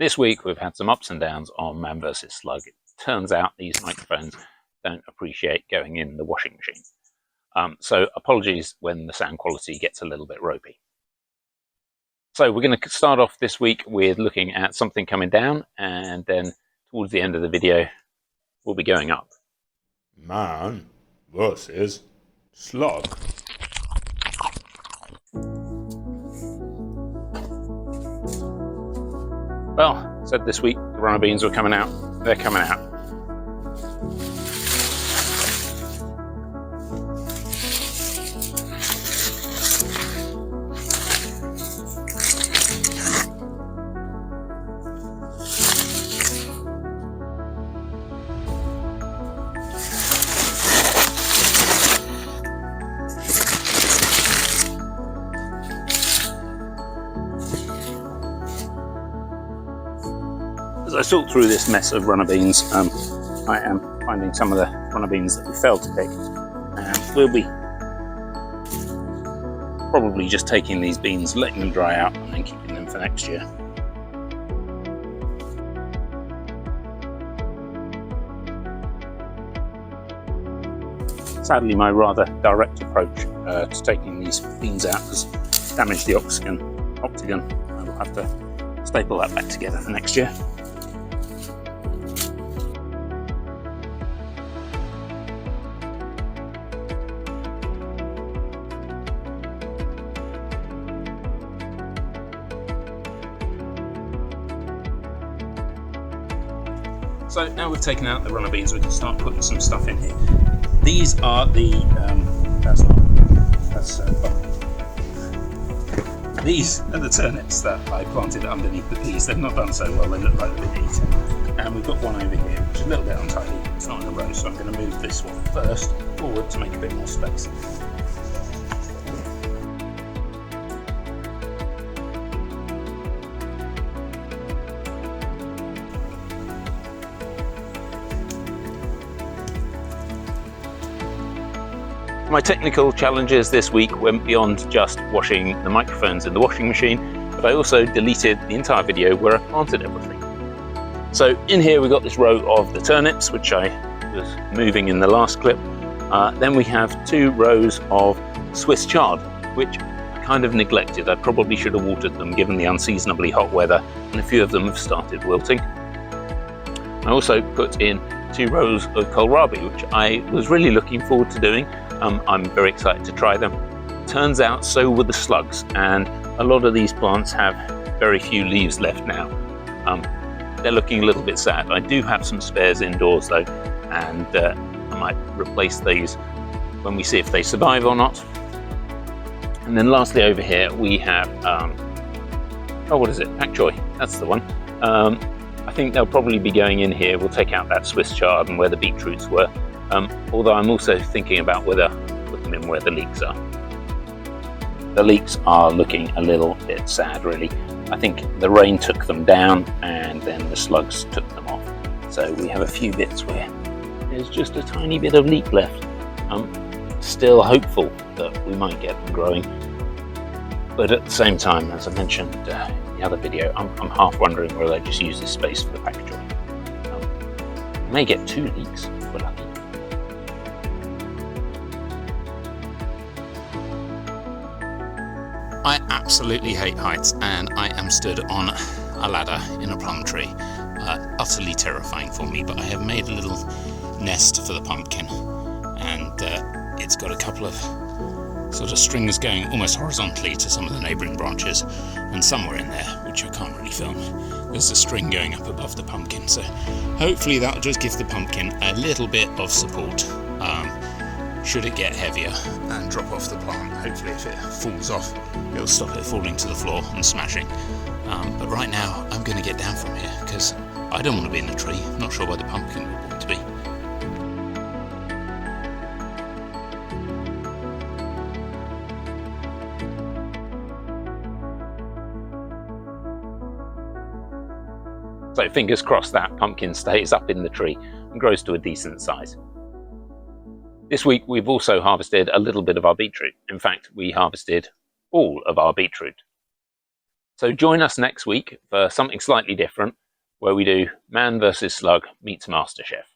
This week we've had some ups and downs on Man vs Slug. It turns out these microphones don't appreciate going in the washing machine. So apologies when the sound quality gets a little bit ropey. So we're going to start off this week with looking at something coming down, and then towards the end of the video we'll be going up. Man vs Slug. Well, said this week the runner beans were coming out. They're coming out. As I sort through this mess of runner beans, I am finding some of the runner beans that we failed to pick, and we'll be probably just taking these beans, letting them dry out, and then keeping them for next year. Sadly, my rather direct approach to taking these beans out has damaged the octagon. I will have to staple that back together for next year. So now we've taken out the runner beans, we can start putting some stuff in here. These are the these are the turnips that I planted underneath the peas. They've not done so well, they look like they've been eaten. And we've got one over here, which is a little bit untidy. It's not in a row, so I'm going to move this one first forward to make a bit more space. My technical challenges this week went beyond just washing the microphones in the washing machine, but I also deleted the entire video where I planted everything. So in here we got this row of the turnips, which I was moving in the last clip. Then we have 2 rows of Swiss chard, which I kind of neglected. I probably should have watered them given the unseasonably hot weather, and a few of them have started wilting. I also put in 2 rows of kohlrabi, which I was really looking forward to doing. I'm very excited to try them. Turns out so were the slugs, and a lot of these plants have very few leaves left now. They're looking a little bit sad. I do have some spares indoors though, and I might replace these when we see if they survive or not. And then lastly over here we have, what is it? Pak choy, that's the one. I think they'll probably be going in here. We'll take out that Swiss chard and where the beetroots were. Although I'm also thinking about whether to put them in where the leeks are. The leeks are looking a little bit sad really. I think the rain took them down and then the slugs took them off. So we have a few bits where there's just a tiny bit of leek left. I'm still hopeful that we might get them growing. But at the same time, as I mentioned in the other video, I'm half wondering whether I just use this space for the pak choy. I may get 2 leeks if we're lucky. I absolutely hate heights, and I am stood on a ladder in a plum tree. Utterly terrifying for me, but I have made a little nest for the pumpkin, and it's got a couple of sort of strings going almost horizontally to some of the neighbouring branches, and somewhere in there, which I can't really film, there's a string going up above the pumpkin, so hopefully that'll just give the pumpkin a little bit of support. Should it get heavier and drop off the plant, hopefully if it falls off, it'll stop it falling to the floor and smashing. But right now, I'm going to get down from here because I don't want to be in the tree. I'm not sure where the pumpkin would want to be. So fingers crossed that pumpkin stays up in the tree and grows to a decent size. This week we've also harvested a little bit of our beetroot. In fact, we harvested all of our beetroot. So join us next week for something slightly different, where we do Man versus Slug meets MasterChef.